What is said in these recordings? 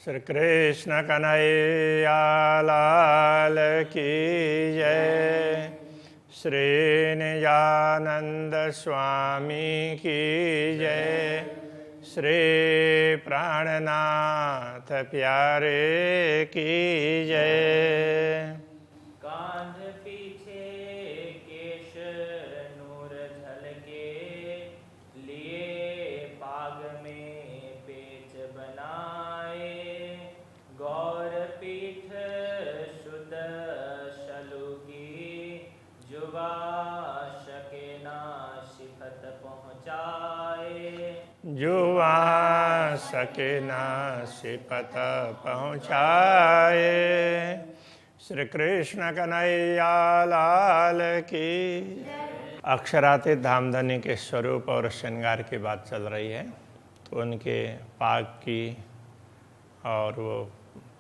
श्री कृष्ण कन्हैया लाल की जय। श्री निजानंद स्वामी की जय। श्री प्राणनाथ प्यारे की जय। कांध पीछे केश नूर झलके, लिए पाग में पेच बनाए। गौर पीठ शुद्ध शलु की, जुवा शके ना शिफत पहुँचाए। जुआ सके ना सिपत पहुँचाए। श्री कृष्ण कन्हैया लाल की। अक्षरातीत धामधनी के स्वरूप और श्रृंगार की बात चल रही है, तो उनके पाग की और वो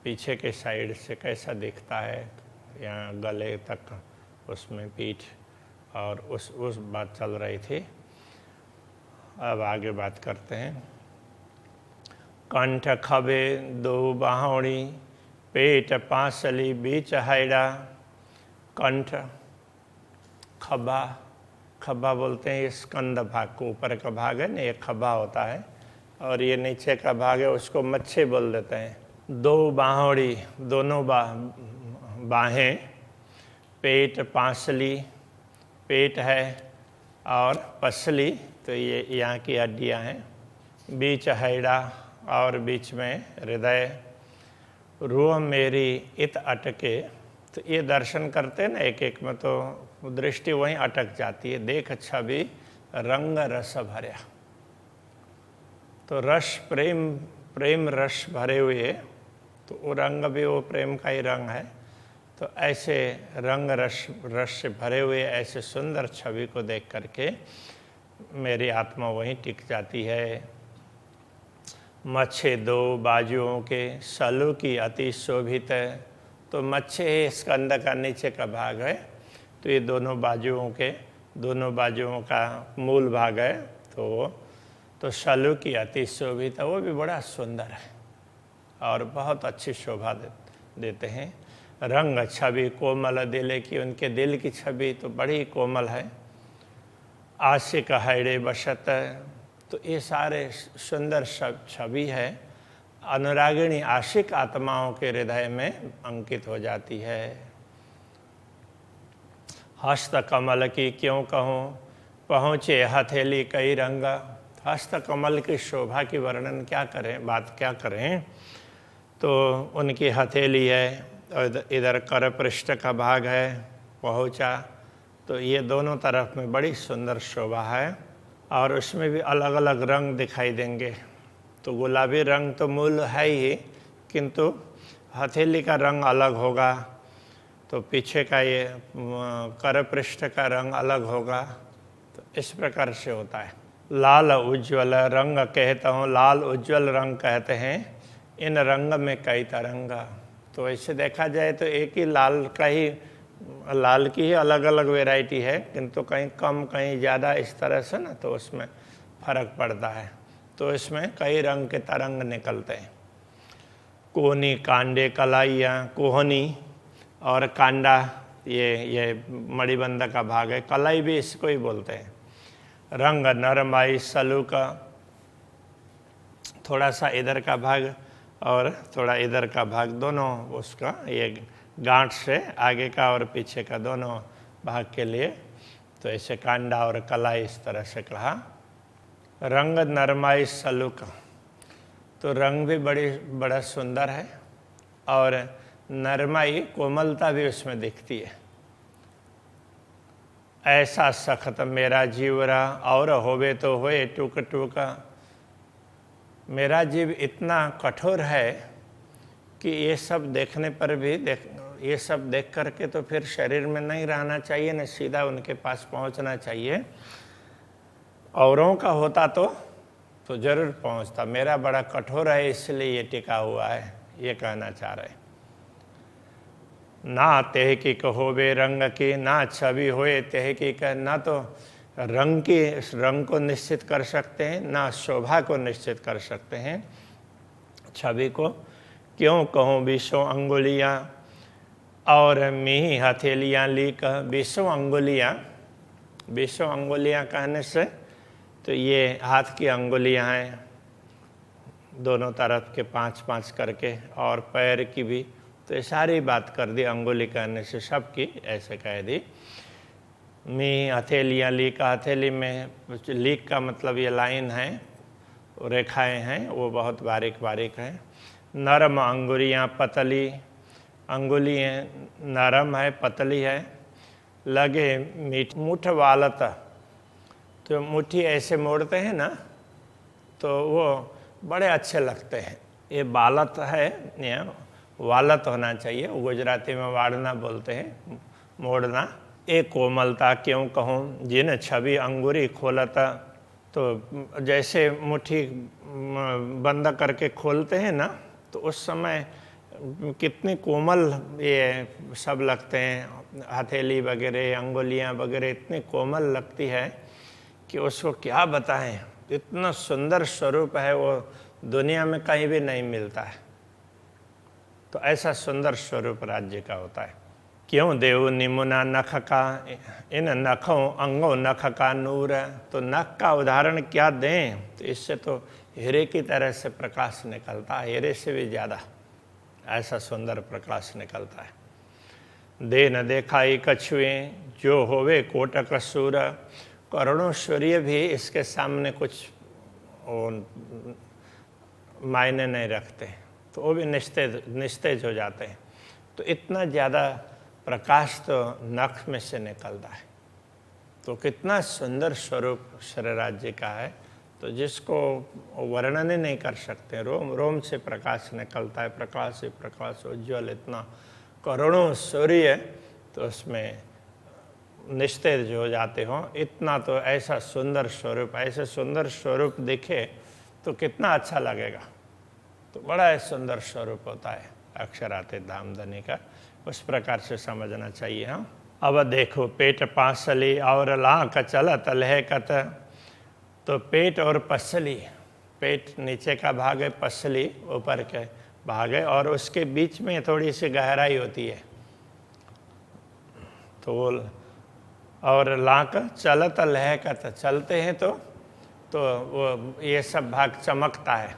पीछे के साइड से कैसा दिखता है, यहाँ गले तक उसमें पीठ और उस बात चल रही थी। अब आगे बात करते हैं। कंठ खबे दो बाहोड़ी, पेट पांसली बीच हैड़ा। कंठ खभा, खभा बोलते हैं ये स्कंद भाग को, ऊपर का भाग है ना, ये खभा होता है, और ये नीचे का भाग है उसको मच्छे बोल देते हैं। दो बाहोड़ी, दोनों बाहें। पेट पांसली, पेट है, और पसली तो ये यहाँ की हड्डियाँ हैं। बीच हैड़ा, और बीच में हृदय। रूह मेरी इत अटके, तो ये दर्शन करते हैं ना एक एक में, तो दृष्टि वहीं अटक जाती है। देख छवि रंग रस भरया, तो रस प्रेम रस भरे हुए, तो वो रंग भी वो प्रेम का ही रंग है। तो ऐसे रंग रस से भरे हुए ऐसे सुंदर छवि को देख करके मेरी आत्मा वहीं टिक जाती है। मच्छे दो बाजुओं के, सलू की अति शोभित है। तो मच्छे स्कंद का नीचे का भाग है, तो ये दोनों बाजुओं का मूल भाग है। तो सलू की अति शोभित है, वो भी बड़ा सुंदर है और बहुत अच्छी शोभा देते हैं। रंग छवि कोमल दिल की, उनके दिल की छवि तो बड़ी कोमल है। आशिक हैड़े बसत, तो ये सारे सुंदर सब छवि है। अनुरागिणी आशिक आत्माओं के हृदय में अंकित हो जाती है। हस्त कमल की क्यों कहूँ, पहुँचे हथेली कई रंग। हस्त कमल की शोभा की वर्णन क्या करें, तो उनकी हथेली है, और इधर कर पृष्ठ का भाग है, पहुँचा, तो ये दोनों तरफ में बड़ी सुंदर शोभा है। और उसमें भी अलग अलग रंग दिखाई देंगे। तो गुलाबी रंग तो मूल है ही, किंतु हथेली का रंग अलग होगा, तो पीछे का ये कर पृष्ठ का रंग अलग होगा। तो इस प्रकार से होता है। लाल उज्ज्वल रंग कहता हूँ, लाल उज्ज्वल रंग कहते हैं। इन रंग में कई तरंग, तो ऐसे देखा जाए तो एक ही लाल की ही अलग अलग वैरायटी है, किंतु कहीं कम कहीं ज़्यादा इस तरह से ना, तो उसमें फर्क पड़ता है। तो इसमें कई रंग के तरंग निकलते हैं। कोहनी कांडे कलाइयाँ, कोहनी और कांडा ये मणिबंध का भाग है। कलाई भी इसको ही बोलते हैं। रंग नरमाई सलू का, थोड़ा सा इधर का भाग और थोड़ा इधर का भाग, दोनों उसका ये गांठ से आगे का और पीछे का दोनों भाग के लिए, तो ऐसे कांडा और कलाई इस तरह से कहा। रंग नरमाई सलूक, तो रंग भी बड़ा सुंदर है, और नरमाई कोमलता भी उसमें दिखती है। ऐसा सख्त मेरा जीवरा, और होवे तो होए टूक टूका। मेरा जीव इतना कठोर है कि ये सब देखने पर भी ये सब देख करके तो फिर शरीर में नहीं रहना चाहिए, न सीधा उनके पास पहुंचना चाहिए। औरों का होता तो जरूर पहुंचता, मेरा बड़ा कठोर है इसलिए ये टिका हुआ है, ये कहना चाह रहे। ना तेह की कहोबे रंग की, ना छवि होए तेह की कह। ना तो रंग को निश्चित कर सकते हैं, ना शोभा को निश्चित कर सकते हैं, छवि को, क्यों कहूँ 20 अंगुलियाँ और मी हथेलियाँ ली कह। 20 अंगुलियाँ, 20 अंगुलियाँ कहने से तो ये हाथ की अंगुलियाँ हैं दोनों तरफ के 5-5 करके, और पैर की भी, तो ये सारी बात कर दी अंगुली कहने से, सबकी ऐसे कह दी। मी हथेलियाँ लीक, हथेली में लीक का मतलब ये लाइन है, रेखाएं हैं, वो बहुत बारीक बारीक हैं। नरम अंगुलियाँ पतली, अंगुलियाँ नरम है पतली है। लगे मीठ मुठ वालत, तो मुट्ठी ऐसे मोड़ते हैं ना तो वो बड़े अच्छे लगते हैं। ये बालत है, ये वालत होना चाहिए, गुजराती में वाड़ना बोलते हैं, मोड़ना। एक कोमलता क्यों कहूँ जिन छवि अंगूरी खोलता, तो जैसे मुट्ठी बंद करके खोलते हैं ना तो उस समय कितनी कोमल ये सब लगते हैं, हथेली वगैरह अंगुलियाँ वगैरह इतनी कोमल लगती है कि उसको क्या बताएं। इतना सुंदर स्वरूप है वो, दुनिया में कहीं भी नहीं मिलता है। तो ऐसा सुंदर स्वरूप राज्य का होता है। क्यों देव निमुना नख का, इन नखों अंगों नख का नूर। तो नख का उदाहरण क्या दें, तो इससे तो हीरे की तरह से प्रकाश निकलता है, हीरे से भी ज़्यादा ऐसा सुंदर प्रकाश निकलता है। दे न देखाई कछुए जो होवे कोटक सूर। करोड़ों सूर्य भी इसके सामने कुछ मायने नहीं रखते, तो वो भी निस्तेज हो जाते हैं। तो इतना ज़्यादा प्रकाश तो नख में से निकलता है। तो कितना सुंदर स्वरूप श्री राज्य का है, तो जिसको वर्णन ही नहीं कर सकते। रोम रोम से प्रकाश निकलता है, प्रकाश से प्रकाश उज्ज्वल, इतना करोड़ों सूर्य तो उसमें निस्तेज हो जाते हों। इतना तो ऐसा सुंदर स्वरूप, ऐसे सुंदर स्वरूप दिखे तो कितना अच्छा लगेगा। तो बड़ा सुंदर स्वरूप होता है अक्षरातीत धामधनी का, उस प्रकार से समझना चाहिए। हाँ, अब देखो पेट पांसली और लाख चलत लहकत। तो पेट और पसली, पेट नीचे का भाग है, पसली ऊपर के भाग है, और उसके बीच में थोड़ी सी गहराई होती है। तो वो और लाख चलत लहकत, चलते हैं तो वो ये सब भाग चमकता है।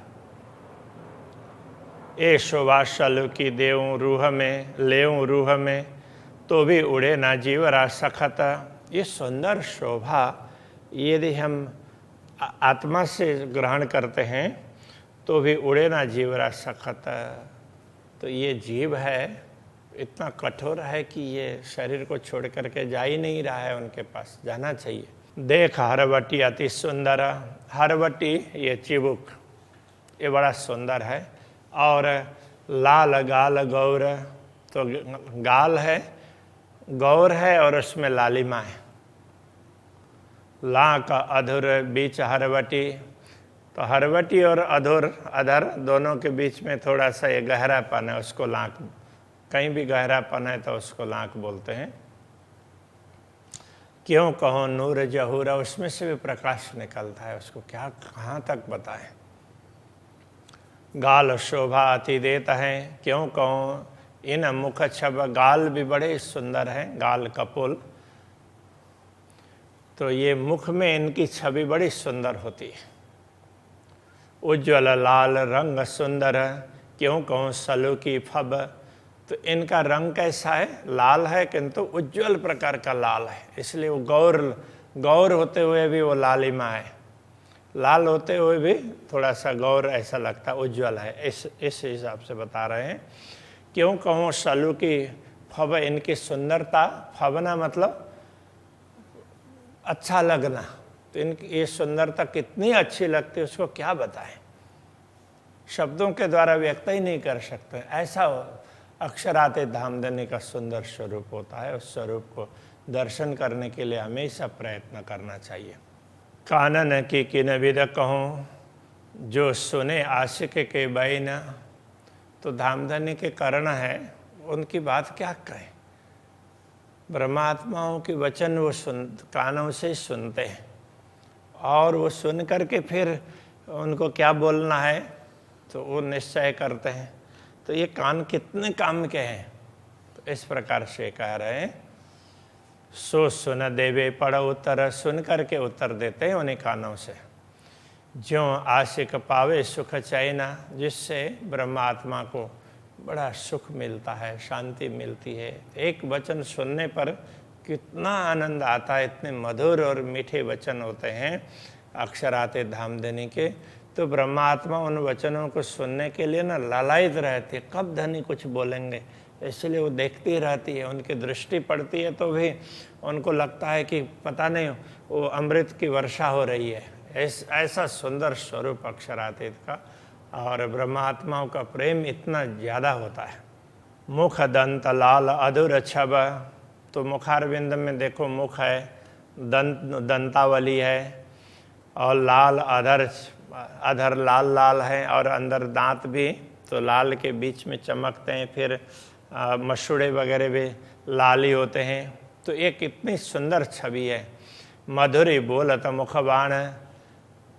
ए शोभा शलु की देऊँ रूह में, लेऊँ रूह में, तो भी उड़े ना जीवरा सखत। ये सुंदर शोभा यदि हम आत्मा से ग्रहण करते हैं तो भी उड़े ना जीवरा सखत। तो ये जीव है इतना कठोर है कि ये शरीर को छोड़ करके जा ही नहीं रहा है, उनके पास जाना चाहिए। देख हरवटी अति सुंदर, हरवटी ये चिबुक, ये बड़ा सुंदर है। और लाल गाल गौर, तो गाल है, गौर है और उसमें लालिमा है। ला का अधुर बीच हरवटी, तो हरवटी और अधुर अधर दोनों के बीच में थोड़ा सा ये गहरापन है, उसको लाक, कहीं भी गहरापन है तो उसको लाक बोलते हैं। क्यों कहो नूर जहूरा, उसमें से भी प्रकाश निकलता है, उसको क्या कहाँ तक बताएं। गाल शोभा अति देता है, क्यों कहो इन मुख छब, गाल भी बड़े सुंदर हैं, गाल कपोल। तो ये मुख में इनकी छवि बड़ी सुंदर होती है। उज्ज्वल लाल रंग सुंदर, क्यों कहूँ सलू की फब। तो इनका रंग कैसा है, लाल है किंतु उज्ज्वल प्रकार का लाल है, इसलिए वो गौर होते हुए भी वो लालिमा है, लाल होते हुए भी थोड़ा सा गौर ऐसा लगता है, उज्ज्वल है, इस हिसाब से बता रहे हैं। क्यों कहूँ सलू की फब, इनकी सुंदरता, फबना मतलब अच्छा लगना। तो इनकी ये सुंदरता कितनी अच्छी लगती है, उसको क्या बताएं, शब्दों के द्वारा व्यक्त ही नहीं कर सकते। ऐसा अक्षरातीत धामधनी का सुंदर स्वरूप होता है। उस स्वरूप को दर्शन करने के लिए हमेशा प्रयत्न करना चाहिए। कानन की किन विद कहूँ जो सुने आशिक के बैन। तो धामधनी के कर्ण है, उनकी बात क्या कहें। ब्रह्मात्माओं के वचन वो कानों से सुनते हैं, और वो सुन करके फिर उनको क्या बोलना है तो वो निश्चय करते हैं। तो तो ये कान कितने काम के हैं। तो इस प्रकार से कह रहे हैं, सो सुन देवे पढ़ उत्तर, सुन करके उत्तर देते हैं उन्हीं कानों से। ज्यों आशिक पावे सुख चैना, जिससे ब्रह्मात्मा को बड़ा सुख मिलता है, शांति मिलती है। एक वचन सुनने पर कितना आनंद आता है, इतने मधुर और मीठे वचन होते हैं अक्षराते धामधनी के। तो ब्रह्मात्मा उन वचनों को सुनने के लिए ना लालायित रहती है, कब धनी कुछ बोलेंगे, इसलिए वो देखती रहती है। उनकी दृष्टि पड़ती है तो भी उनको लगता है कि पता नहीं वो अमृत की वर्षा हो रही है। ऐसा सुंदर स्वरूप अक्षरातीत का, और ब्रह्मात्माओं का प्रेम इतना ज़्यादा होता है। मुख दंत लाल अधुर छब, तो मुखारविंद में देखो मुख है, दंतावली है, और लाल अधर लाल लाल है, और अंदर दांत भी तो लाल के बीच में चमकते हैं। फिर मसूड़े वगैरह भी लाल ही होते हैं। तो एक इतनी सुंदर छवि है। मधुरी बोलत मुखबाण,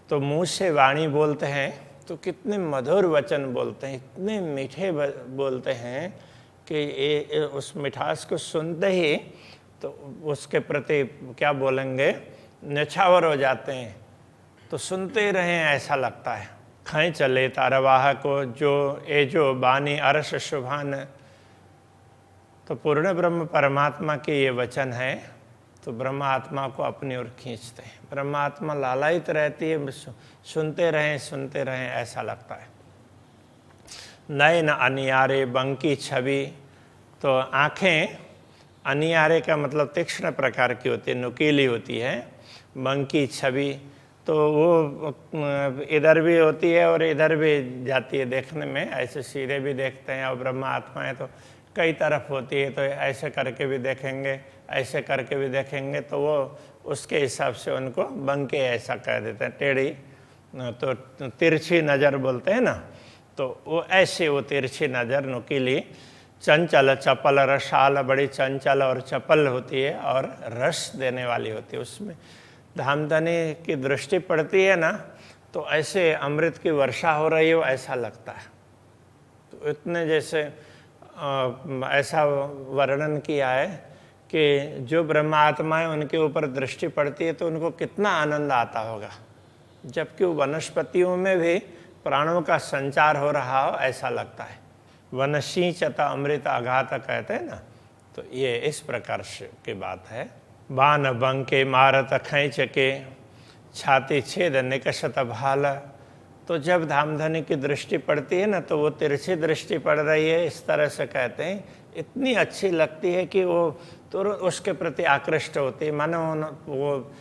तो मुँह से वाणी बोलते हैं तो कितने मधुर वचन बोलते हैं, इतने मीठे बोलते हैं कि उस मिठास को सुनते ही तो उसके प्रति क्या बोलेंगे, निछावर हो जाते हैं। तो सुनते ही रहें ऐसा लगता है। खै चले तारवाह को, जो बानी अरस शुभान, तो पूर्ण ब्रह्म परमात्मा के ये वचन है, तो ब्रह्म आत्मा को अपनी ओर खींचते हैं। ब्रह्म आत्मा लालायित रहती है, सुनते रहें ऐसा लगता है। नयन अनियारे बंकी छवि, तो आँखें अनियारे का मतलब तीक्ष्ण प्रकार की होती है, नुकीली होती है। बंकी छवि, तो वो इधर भी होती है और इधर भी जाती है देखने में, ऐसे सीधे भी देखते हैं। और ब्रह्म आत्मा है तो कई तरफ होती है, तो ऐसे करके भी देखेंगे, ऐसे करके भी देखेंगे, तो वो उसके हिसाब से उनको बंके ऐसा कह देते हैं। टेढ़ी तो तिरछी नज़र बोलते हैं ना, तो वो ऐसे वो तिरछी नज़र नुकीली। चंचल चपल रसाल, बड़ी चंचल और चपल होती है और रस देने वाली होती है। उसमें धामधनी की दृष्टि पड़ती है ना, तो ऐसे अमृत की वर्षा हो रही हो ऐसा लगता है। तो इतने जैसे ऐसा वर्णन किया है कि जो ब्रह्मात्मा है उनके ऊपर दृष्टि पड़ती है तो उनको कितना आनंद आता होगा, जबकि वनस्पतियों में भी प्राणों का संचार हो रहा हो ऐसा लगता है। वनसींचता अमृत आघात कहते हैं ना, तो ये इस प्रकार से की बात है। बान बंके मारत खैंच के, छाती छेद निकषत भाला, तो जब धामधनी की दृष्टि पड़ती है ना, तो वो तिरछी दृष्टि पड़ रही है इस तरह से कहते हैं, इतनी अच्छी लगती है कि वो तो उसके प्रति आकृष्ट होती है, मानो वो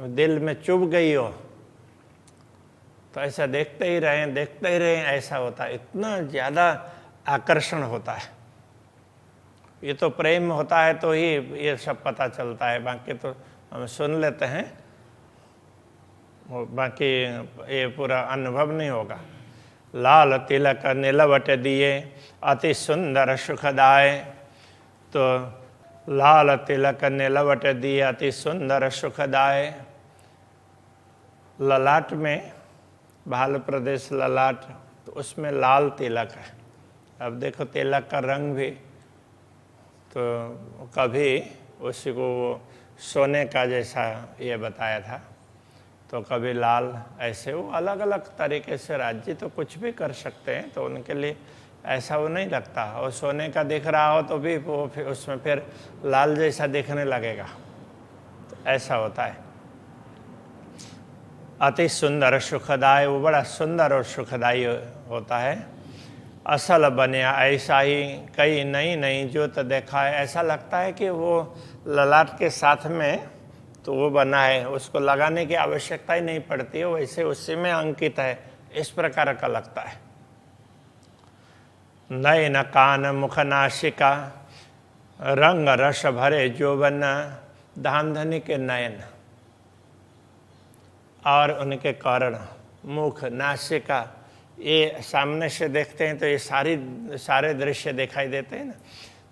दिल में चुभ गई हो। तो ऐसा देखते ही रहें ऐसा होता है, इतना ज़्यादा आकर्षण होता है। ये तो प्रेम होता है तो ही ये सब पता चलता है, बाकी तो हम सुन लेते हैं, बाकी ये पूरा अनुभव नहीं होगा। लाल तिलक नीलवट दिए अति सुंदर सुखदाय, तो लाल तिलक नीलवट दिए अति सुंदर सुखदाय। ललाट में भाल प्रदेश ललाट, तो उसमें लाल तिलक है। अब देखो तिलक का रंग भी, तो कभी उसी को सोने का जैसा ये बताया था, तो कभी लाल, ऐसे वो अलग अलग तरीके से राज्य तो कुछ भी कर सकते हैं, तो उनके लिए ऐसा वो नहीं लगता। और सोने का दिख रहा हो तो भी वो फिर उसमें फिर लाल जैसा दिखने लगेगा, तो ऐसा होता है। अति सुंदर सुखदाय, वो बड़ा सुंदर और सुखदायी होता है। असल बनिया ऐसा ही कई नई जोत देखा है, ऐसा लगता है कि वो ललाट के साथ में तो वो बना है, उसको लगाने की आवश्यकता ही नहीं पड़ती है, वैसे उसी में अंकित है, इस प्रकार का लगता है। नयन कान मुख नासिका, रंग रस भरे जोबन, धामधनी के नयन और उनके कर्ण, मुख, नासिका, ये सामने से देखते हैं तो ये सारे दृश्य दिखाई देते हैं ना।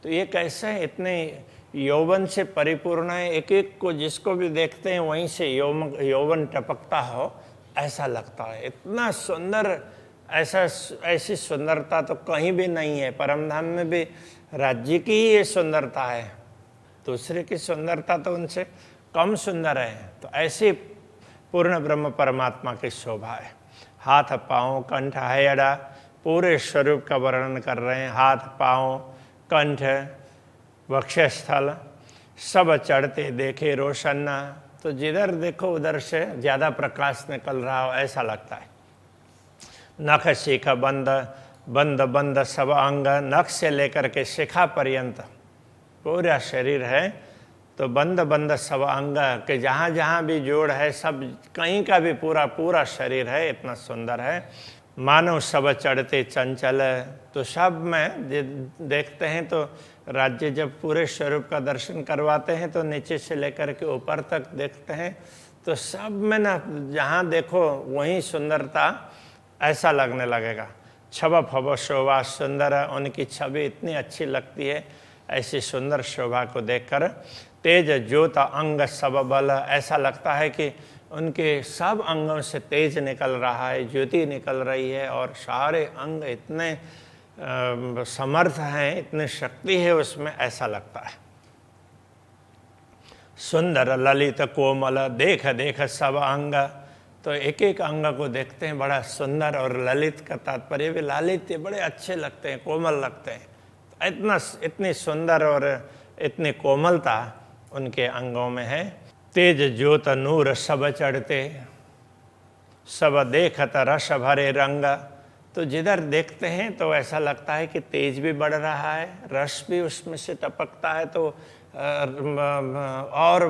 तो ये कैसे है, इतने यौवन से परिपूर्ण है, एक एक को जिसको भी देखते हैं वहीं से यौवन टपकता हो ऐसा लगता है। इतना सुंदर ऐसी सुंदरता तो कहीं भी नहीं है। परमधाम में भी राज्य की ही ये सुंदरता है, दूसरे की सुंदरता तो उनसे कम सुंदर है। तो ऐसी पूर्ण ब्रह्म परमात्मा की शोभा है। हाथ पाँव कंठ हयड़ा पूरे स्वरूप का वर्णन कर रहे हैं। हाथ पाँव कंठ वक्षस्थल सब चढ़ते देखे रोशन, तो जिधर देखो उधर से ज़्यादा प्रकाश निकल रहा हो ऐसा लगता है। नख शिखा बंद बंद बंद सब अंग, नख से लेकर के शिखा पर्यंत पूरा शरीर है। तो बंद बंद सब अंग के जहाँ जहाँ भी जोड़ है, सब कहीं का भी पूरा पूरा शरीर है, इतना सुंदर है। मानव सब चढ़ते चंचल, तो सब में देखते हैं तो राज्य जब पूरे स्वरूप का दर्शन करवाते हैं तो नीचे से लेकर के ऊपर तक देखते हैं, तो सब में ना जहाँ देखो वहीं सुंदरता ऐसा लगने लगेगा। छब फब शोभा सुंदर, उनकी छवि इतनी अच्छी लगती है। ऐसी सुंदर शोभा को देखकर तेज ज्योत अंग सब बल, ऐसा लगता है कि उनके सब अंगों से तेज निकल रहा है, ज्योति निकल रही है और सारे अंग इतने समर्थ हैं, इतनी शक्ति है उसमें, ऐसा लगता है। सुंदर ललित कोमल देख देख सब अंग, तो एक एक अंग को देखते हैं बड़ा सुंदर, और ललित का तात्पर्य भी लालित्य, बड़े अच्छे लगते हैं, कोमल लगते हैं। इतनी सुंदर और इतनी कोमलता उनके अंगों में है। तेज ज्योत नूर सब चढ़ते, सब देखत रस भरे रंग, तो जिधर देखते हैं तो ऐसा लगता है कि तेज भी बढ़ रहा है, रस भी उसमें से टपकता है। तो और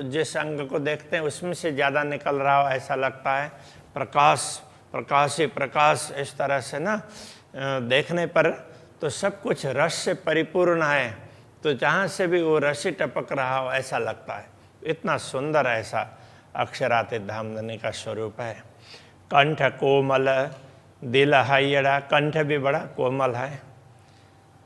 जिस अंग को देखते हैं उसमें से ज़्यादा निकल रहा हो ऐसा लगता है। प्रकाश प्रकाश ही प्रकाश, इस तरह से ना देखने पर तो सब कुछ रस से परिपूर्ण है। तो जहाँ से भी वो रस ही टपक रहा हो ऐसा लगता है। इतना सुंदर ऐसा अक्षरातीत धामधनी का स्वरूप है। कंठ कोमल दिल हयड़ा, कंठ भी बड़ा कोमल है,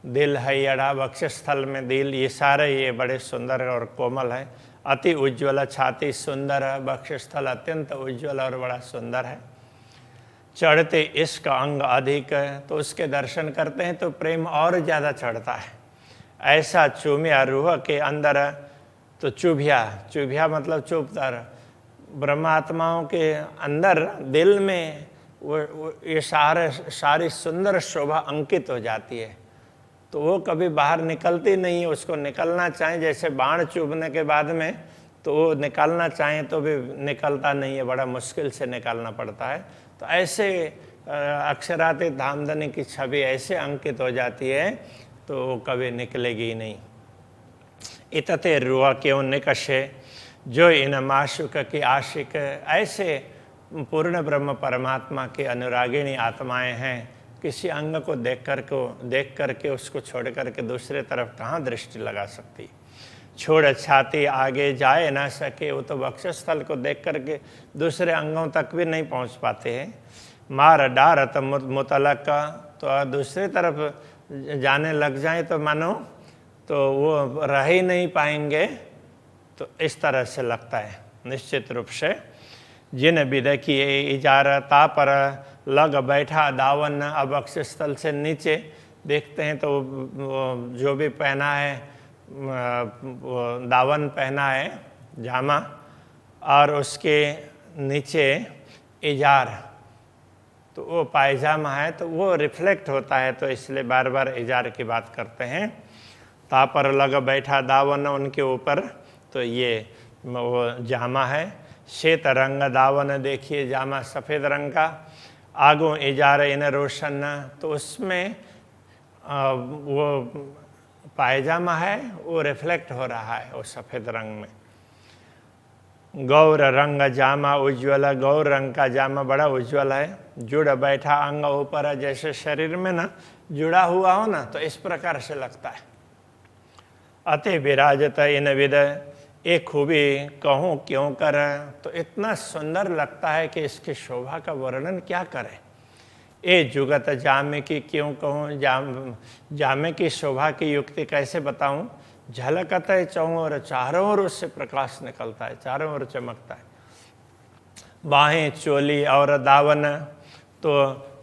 दिल हयड़ा वक्षस्थल में दिल, ये सारे ये बड़े सुंदर और कोमल है। अति उज्ज्वल छाती सुंदर है, वक्षस्थल अत्यंत उज्ज्वल और बड़ा सुंदर है। चढ़ते इश्क अंग अधिक, तो उसके दर्शन करते हैं तो प्रेम और ज़्यादा चढ़ता है। ऐसा चूमिया रूह के अंदर, तो चुभिया मतलब चुभतर, ब्रह्मात्माओं के अंदर दिल में वो ये सारी सुंदर शोभा अंकित हो जाती है। तो वो कभी बाहर निकलती नहीं है, उसको निकलना चाहे जैसे बाण चुभने के बाद में, तो वो निकालना चाहे तो भी निकलता नहीं है, बड़ा मुश्किल से निकालना पड़ता है। तो ऐसे अक्षरातीत धामधनी की छवि ऐसे अंकित हो जाती है तो वो कभी निकलेगी ही नहीं। इतते रुआ क्यों निकशे जो इन माशुक की आशिक, ऐसे पूर्ण ब्रह्म परमात्मा की अनुरागिणी आत्माएं हैं। किसी अंग को देख करके उसको छोड़ करके दूसरे तरफ कहाँ दृष्टि लगा सकती। छोड़ छाती आगे जाए ना सके, वो तो वक्षस्थल को देख करके दूसरे अंगों तक भी नहीं पहुँच पाते हैं। मार डारत मुतलक का, तो दूसरी तरफ जाने लग जाए तो मानो तो वो रह ही नहीं पाएंगे। तो इस तरह से लगता है निश्चित रूप से। जिन विध किए इजारता पर लग बैठा दावन, अब वक्षस्थल से नीचे देखते हैं तो जो भी पहना है वो दावन पहना है जामा, और उसके नीचे इजार, तो वो पायजामा है, तो वो रिफ्लेक्ट होता है, तो इसलिए बार बार इजार की बात करते हैं। ता पर लग बैठा दावन उनके ऊपर, तो ये वो जामा है। श्वेत रंग दावन, देखिए जामा सफ़ेद रंग का, आगो इजार इन रोशन, तो उसमें वो पायजामा है वो रिफ्लेक्ट हो रहा है वो सफ़ेद रंग में। गौर रंग जामा उज्ज्वल, गौर रंग का जामा बड़ा उज्ज्वल है। जुड़ बैठा अंग ऊपर, जैसे शरीर में ना जुड़ा हुआ हो ना, तो इस प्रकार से लगता है। अति विराजत इन विद, एक खूबी कहूँ क्यों कर, तो इतना सुंदर लगता है कि इसकी शोभा का वर्णन क्या करें। ए जुगत जामे की क्यों कहूँ, जामे की शोभा की युक्ति कैसे बताऊँ। झलकता है चौर, चारों ओर उससे प्रकाश निकलता है, चारों ओर चमकता है। बाहें चोली और दावन, तो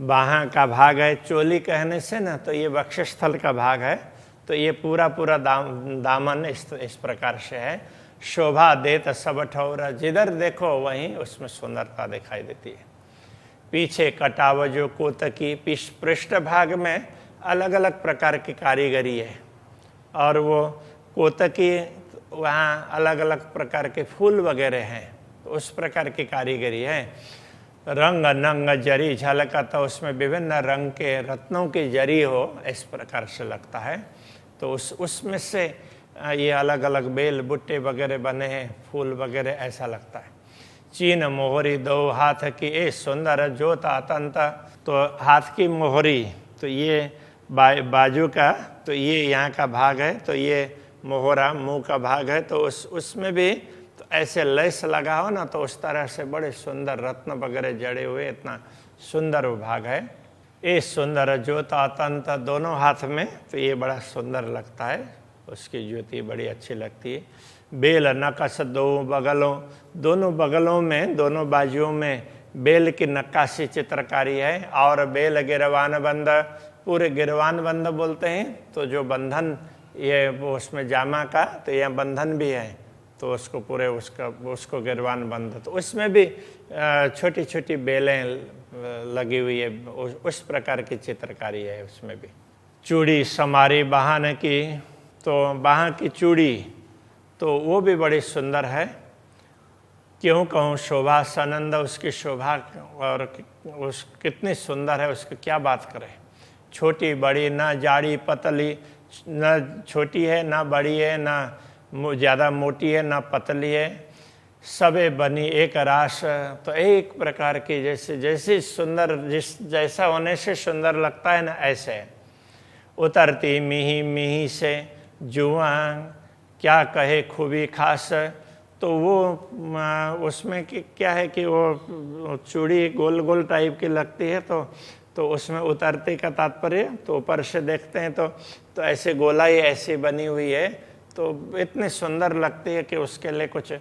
बाहाँ का भाग है, चोली कहने से ना तो ये वक्षस्थल का भाग है, तो ये पूरा दामन इस प्रकार से है। शोभा देत सब ठौर, जिधर देखो वहीं उसमें सुंदरता दिखाई देती है। पीछे कटाव जो कोतकी, पृष्ठ भाग में अलग अलग प्रकार की कारीगरी है, और वो कोतकी वहाँ अलग अलग प्रकार के फूल वगैरह हैं, तो उस प्रकार की कारीगरी है। रंग नंग जरी झलका, तो उसमें विभिन्न रंग के रत्नों की जरी हो, इस प्रकार से लगता है। तो उसमें से ये अलग अलग बेल बुट्टे वगैरह बने हैं, फूल वगैरह, ऐसा लगता है। चीन मोहरी दो हाथ की ए सुंदर जोत अतंत, तो हाथ की मोहरी, तो ये बाजू का, तो ये यहाँ का भाग है, तो ये मोहरा मुंह का भाग है, तो उसमें भी तो ऐसे लेस लगा हो ना, तो उस तरह से बड़े सुंदर रत्न वगैरह जड़े हुए, इतना सुंदर वो भाग है। ये सुंदर ज्योता अतंत, दोनों हाथ में, तो ये बड़ा सुंदर लगता है, उसकी ज्योति बड़ी अच्छी लगती है। बेल नकश दो बगलों, दोनों बगलों में, दोनों बाजुओं में बेल की नक्काशी चित्रकारी है। और बेल गिरवान बंद, पूरे गिरवान बंद बोलते हैं, तो जो बंधन ये वो उसमें जामा का, तो यह बंधन भी है, तो उसको पूरे उसको गिरवान बंद, तो उसमें भी छोटी छोटी बेलें लगी हुई है, उस प्रकार की चित्रकारी है उसमें भी। चूड़ी समारी बाहन की, तो बाहाँ की चूड़ी, तो वो भी बड़ी सुंदर है। क्यों कहूँ शोभा सनंद, उसकी शोभा और उस कितनी सुंदर है, उसकी क्या बात करें। छोटी बड़ी, ना जाड़ी पतली, न छोटी है ना बड़ी है, ना ज़्यादा मोटी है ना पतली है, सबे बनी एक रास, तो एक प्रकार की जैसे सुंदर, जैसा होने से सुंदर लगता है ना, ऐसे उतरती मिही मिही से जुआ, क्या कहे खूबी खास, तो वो उसमें क्या है कि वो चूड़ी गोल गोल टाइप की लगती है, तो उसमें उतरते का तात्पर्य, तो ऊपर से देखते हैं तो ऐसे गोलाई ऐसी बनी हुई है, तो इतनी सुंदर लगती है कि उसके लिए कुछ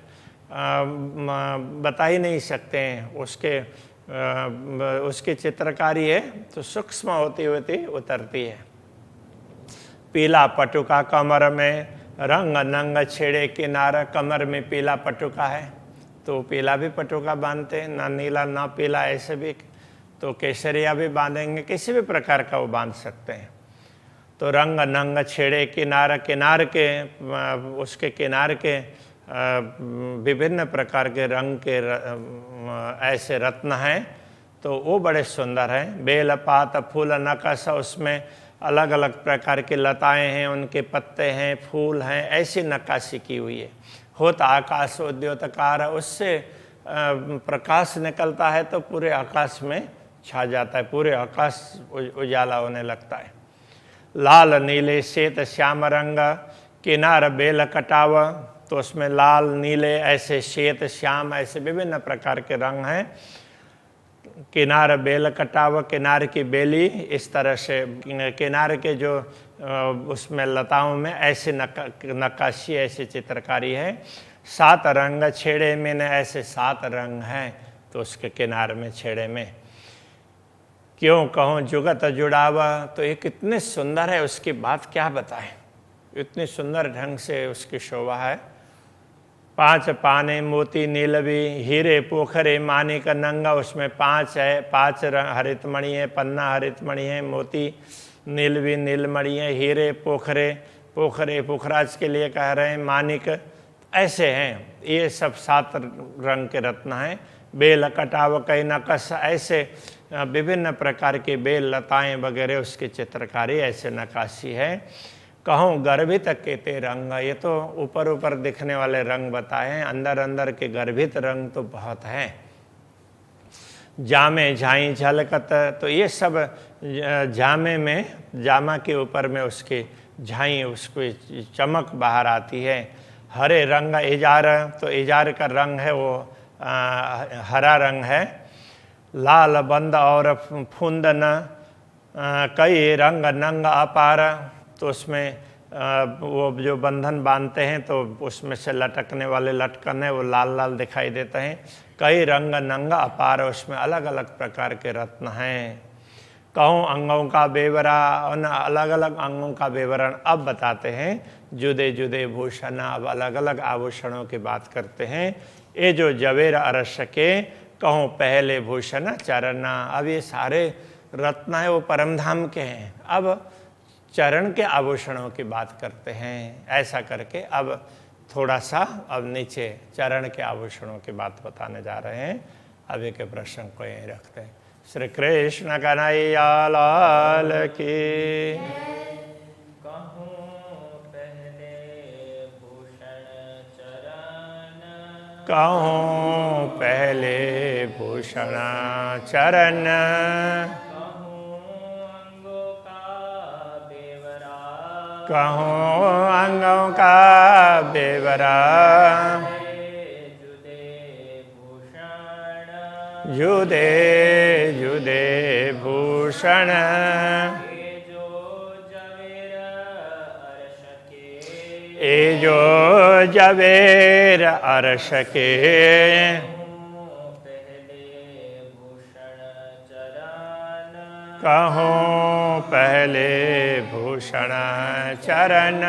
बता ही नहीं सकते हैं। उसकी चित्रकारी है, तो सूक्ष्म होती होती उतरती है। पीला पटुका कमर में, रंग नंग छेड़े किनारा, कमर में पीला पटुका है, तो पीला भी पटुका बांधते हैं, ना नीला ना पीला, ऐसे भी, तो केसरिया भी बांधेंगे, किसी भी प्रकार का वो बांध सकते हैं। तो रंग नंग छेड़े किनार, किनार के उसके किनार के विभिन्न प्रकार के रंग के ऐसे रत्न हैं, तो वो बड़े सुंदर हैं। बेल पात फूल नकश, उसमें अलग अलग प्रकार की लताएं हैं, उनके पत्ते हैं, फूल हैं, ऐसी नक्काशी की हुई है। होता आकाश उद्योतकार, उससे प्रकाश निकलता है तो पूरे आकाश में छा जाता है, पूरे आकाश उजाला होने लगता है। लाल नीले श्वेत श्याम रंग, किनार बेल कटाव, तो उसमें लाल नीले ऐसे श्वेत श्याम ऐसे विभिन्न प्रकार के रंग हैं। किनार बेल कटाव, किनार की बेली, इस तरह से किनार के जो उसमें लताओं में ऐसी नक्काशी ऐसी चित्रकारी है। 7 रंग छेड़े में, ऐसे 7 रंग हैं, तो उसके किनार में छेड़े में। क्यों कहूँ जुगत जुड़ावा, तो ये कितने सुंदर है, उसकी बात क्या बताएं, इतनी सुंदर ढंग से उसकी शोभा है। 5 पाने मोती नीलवी, हीरे पोखरे मानिक नंगा, उसमें 5 है, 5 हरित मणि है, पन्ना हरित मणि है, मोती नीलवी नीलमणि है, हीरे पोखरे, पोखरे पुखराज के लिए कह रहे हैं, मानिक ऐसे हैं, ये सब 7 रंग के रत्न हैं। बेल कटाव कई नकश, ऐसे विभिन्न प्रकार के बेल लताएं वगैरह उसकी चित्रकारी ऐसे नक्काशी है। कहूँ गर्भित केते रंग, ये तो ऊपर ऊपर दिखने वाले रंग बताए हैं, अंदर अंदर के गर्भित रंग तो बहुत हैं। जामे झाई झलकत, तो ये सब जामे में, जामा के ऊपर में उसकी झाई, उसकी चमक बाहर आती है। हरे रंग इजार, तो इजार का रंग है वो हरा रंग है। लाल बंद और फुंदन, कई रंग नंग अपार, तो उसमें वो जो बंधन बांधते हैं तो उसमें से लटकने वाले लटकन है वो लाल लाल दिखाई देते हैं। कई रंग नंग अपार, उसमें अलग अलग प्रकार के रत्न हैं। कहूँ अंगों का बेवरा, उन अलग अलग अंगों का विवरण अब बताते हैं। जुदे जुदे भूषण, अब अलग अलग आभूषणों की बात करते हैं। ये जो जवेर अरस के कहूँ पहले भूषण चरण, अब ये सारे रत्न है वो परमधाम के हैं। अब चरण के आभूषणों की बात करते हैं। ऐसा करके अब थोड़ा सा अब नीचे चरण के आभूषणों की बात बताने जा रहे हैं। अभी के प्रश्न को यहीं रखते हैं। श्री कृष्ण कन्हैया लाल की। कहूँ पहले भूषण चरण, कहूँ अंगों का बेवरा, जुदे जुदे भूषण, ए जो जवेर अरस के, कहूँ पहले भूषण चरण,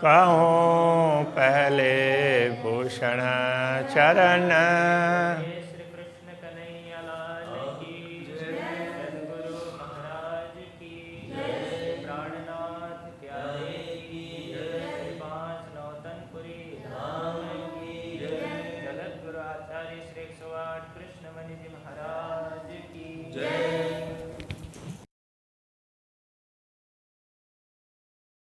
कहूँ पहले भूषण चरण,